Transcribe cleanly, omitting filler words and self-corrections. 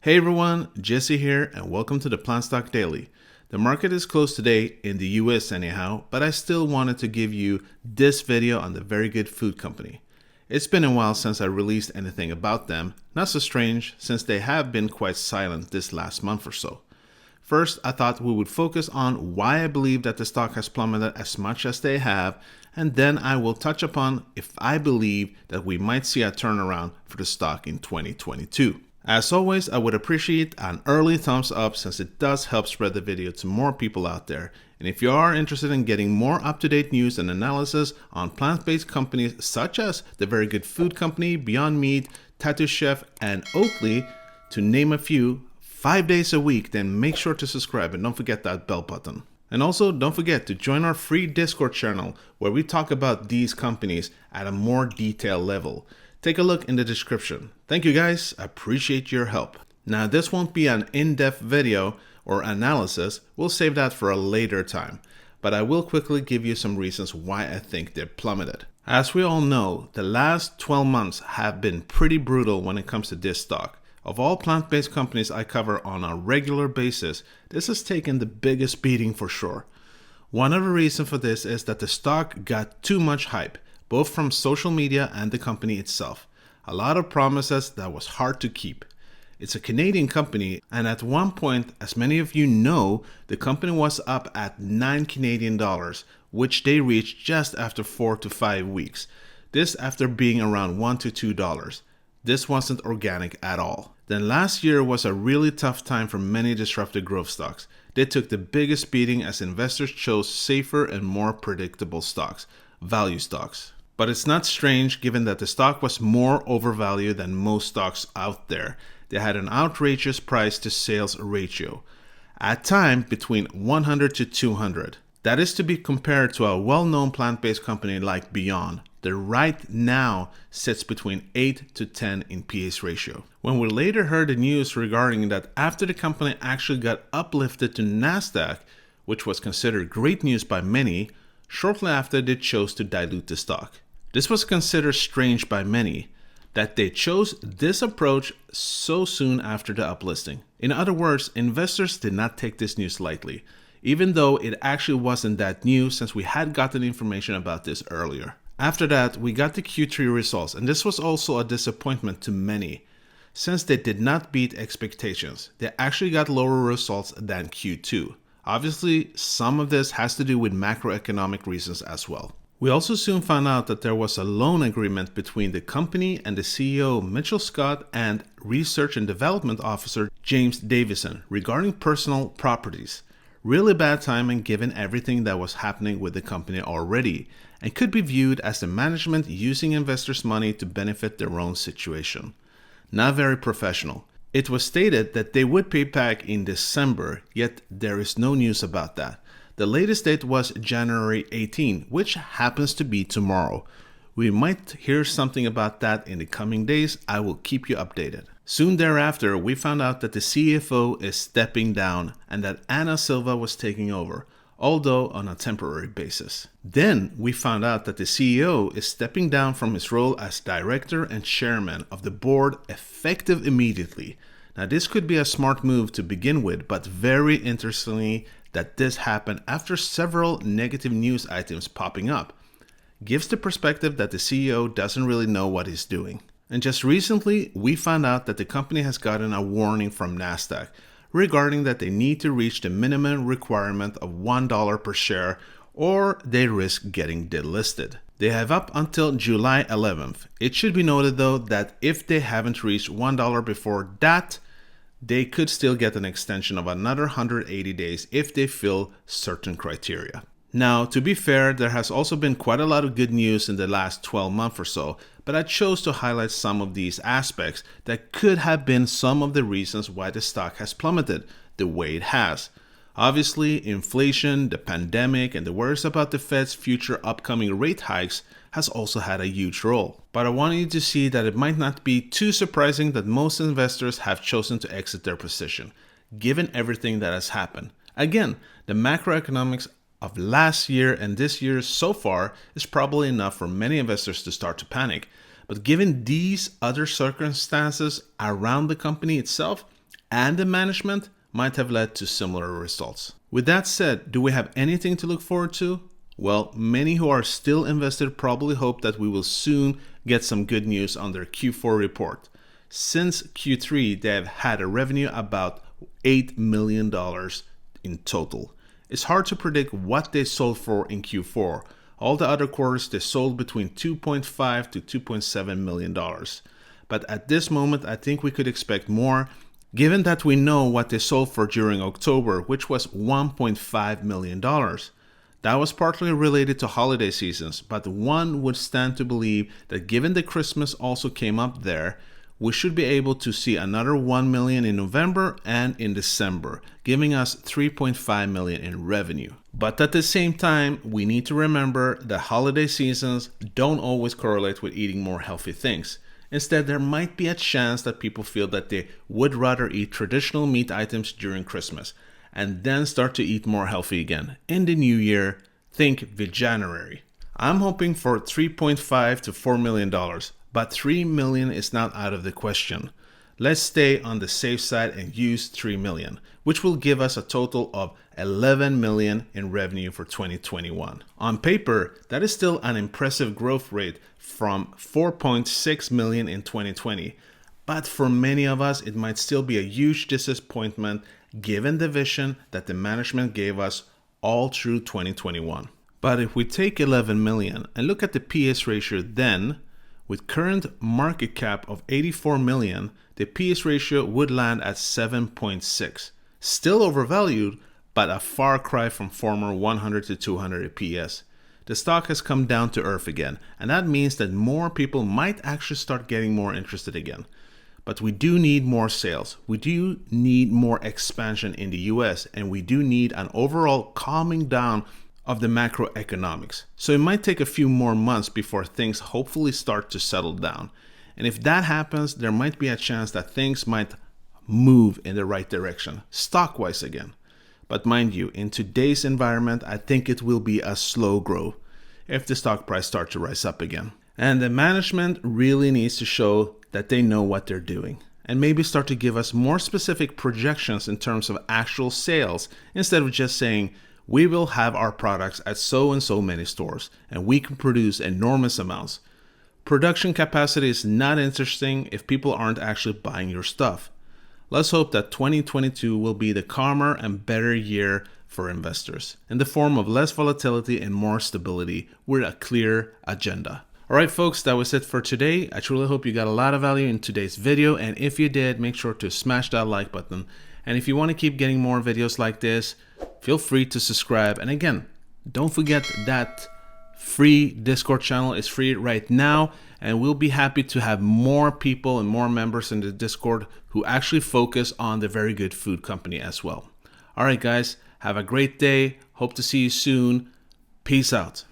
Hey everyone, Jesse here and welcome to the PlantStock Daily. The market is closed today, in the US anyhow, but I still wanted to give you this video on the very good food company. It's been a while since I released anything about them, not so strange since they have been quite silent this last month or so. First, I thought we would focus on why I believe that the stock has plummeted as much as they have, and then I will touch upon if I believe that we might see a turnaround for the stock in 2022. As always, I would appreciate an early thumbs up since it does help spread the video to more people out there. And if you are interested in getting more up-to-date news and analysis on plant-based companies such as the very good food company, Beyond Meat, Tattoo Chef, and Oatly, to name a few, 5 days a week, then make sure to subscribe and don't forget that bell button. And also don't forget to join our free Discord channel where we talk about these companies at a more detailed level. Take a look in the description. Thank you guys, I appreciate your help. Now this won't be an in-depth video or analysis, we'll save that for a later time, but I will quickly give you some reasons why I think they're plummeted. As we all know, the last 12 months have been pretty brutal when it comes to this stock. Of all plant-based companies I cover on a regular basis, this has taken the biggest beating for sure. One of the reasons for this is that the stock got too much hype, both from social media and the company itself. A lot of promises that was hard to keep. It's a Canadian company, and at one point, as many of you know, the company was up at 9 Canadian dollars, which they reached just after 4 to 5 weeks. This after being around $1 to $2. This wasn't organic at all. Then last year was a really tough time for many disruptive growth stocks. They took the biggest beating as investors chose safer and more predictable stocks, value stocks. But it's not strange given that the stock was more overvalued than most stocks out there. They had an outrageous price to sales ratio, at times between 100 to 200. That is to be compared to a well-known plant-based company like Beyond that right now sits between 8 to 10 in PA's ratio. When we later heard the news regarding that after the company actually got uplifted to NASDAQ, which was considered great news by many, shortly after they chose to dilute the stock. This was considered strange by many, that they chose this approach so soon after the uplisting. In other words, investors did not take this news lightly, even though it actually wasn't that new since we had gotten information about this earlier. After that, we got the Q3 results, and this was also a disappointment to many. Since they did not beat expectations, they actually got lower results than Q2. Obviously, some of this has to do with macroeconomic reasons as well. We also soon found out that there was a loan agreement between the company and the CEO Mitchell Scott and Research and Development Officer James Davison regarding personal properties. Really bad timing given everything that was happening with the company already, and could be viewed as the management using investors' money to benefit their own situation. Not very professional. It was stated that they would pay back in December, yet there is no news about that. The latest date was January 18, which happens to be tomorrow. We might hear something about that in the coming days. I will keep you updated. Soon thereafter, we found out that the CFO is stepping down and that Ana Silva was taking over, although on a temporary basis. Then we found out that the CEO is stepping down from his role as director and chairman of the board effective immediately. Now this could be a smart move to begin with, but very interestingly that this happened after several negative news items popping up. Gives the perspective that the CEO doesn't really know what he's doing. And just recently, we found out that the company has gotten a warning from NASDAQ regarding that they need to reach the minimum requirement of $1 per share or they risk getting delisted. They have up until July 11th. It should be noted though that if they haven't reached $1 before that, they could still get an extension of another 180 days if they fill certain criteria. Now, to be fair, there has also been quite a lot of good news in the last 12 months or so, but I chose to highlight some of these aspects that could have been some of the reasons why the stock has plummeted the way it has. Obviously, inflation, the pandemic, and the worries about the Fed's future upcoming rate hikes has also had a huge role. But I want you to see that it might not be too surprising that most investors have chosen to exit their position, given everything that has happened. Again, the macroeconomics of last year and this year so far is probably enough for many investors to start to panic. But given these other circumstances around the company itself, and the management might have led to similar results. With that said, do we have anything to look forward to? Well, many who are still invested probably hope that we will soon get some good news on their Q4 report. Since Q3, they have had a revenue about $8 million in total. It's hard to predict what they sold for in Q4. All the other quarters they sold between $2.5 to $2.7 million. But at this moment, I think we could expect more, given that we know what they sold for during October, which was $1.5 million. That was partly related to holiday seasons, but one would stand to believe that given that Christmas also came up there, we should be able to see another $1 million in November and in December, giving us $3.5 million in revenue. But at the same time, we need to remember that holiday seasons don't always correlate with eating more healthy things. Instead, there might be a chance that people feel that they would rather eat traditional meat items during Christmas and then start to eat more healthy again in the new year. Think January. I'm hoping for $3.5 to $4 million, but $3 million is not out of the question. Let's stay on the safe side and use $3 million, which will give us a total of $11 million in revenue for 2021. On paper, that is still an impressive growth rate from $4.6 million in 2020. But for many of us, it might still be a huge disappointment given the vision that the management gave us all through 2021. But if we take 11 million and look at the PS ratio, then with current market cap of 84 million, the PS ratio would land at 7.6. Still overvalued, but a far cry from former 100 to 200 PS. The stock has come down to earth again, and that means that more people might actually start getting more interested again. But we do need more sales. We do need more expansion in the US, and we do need an overall calming down of the macroeconomics. So it might take a few more months before things hopefully start to settle down. And if that happens, there might be a chance that things might move in the right direction, stock-wise again. But mind you, in today's environment, I think it will be a slow growth if the stock price starts to rise up again. And the management really needs to show that they know what they're doing and maybe start to give us more specific projections in terms of actual sales instead of just saying, we will have our products at so and so many stores and we can produce enormous amounts. Production capacity is not interesting if people aren't actually buying your stuff. Let's hope that 2022 will be the calmer and better year for investors in the form of less volatility and more stability with a clear agenda. All right, folks, that was it for today. I truly hope you got a lot of value in today's video. And if you did, make sure to smash that like button. And if you want to keep getting more videos like this, feel free to subscribe. And again, don't forget that free Discord channel is free right now. And we'll be happy to have more people and more members in the Discord who actually focus on the Very Good Food Company as well. All right, guys, have a great day. Hope to see you soon. Peace out.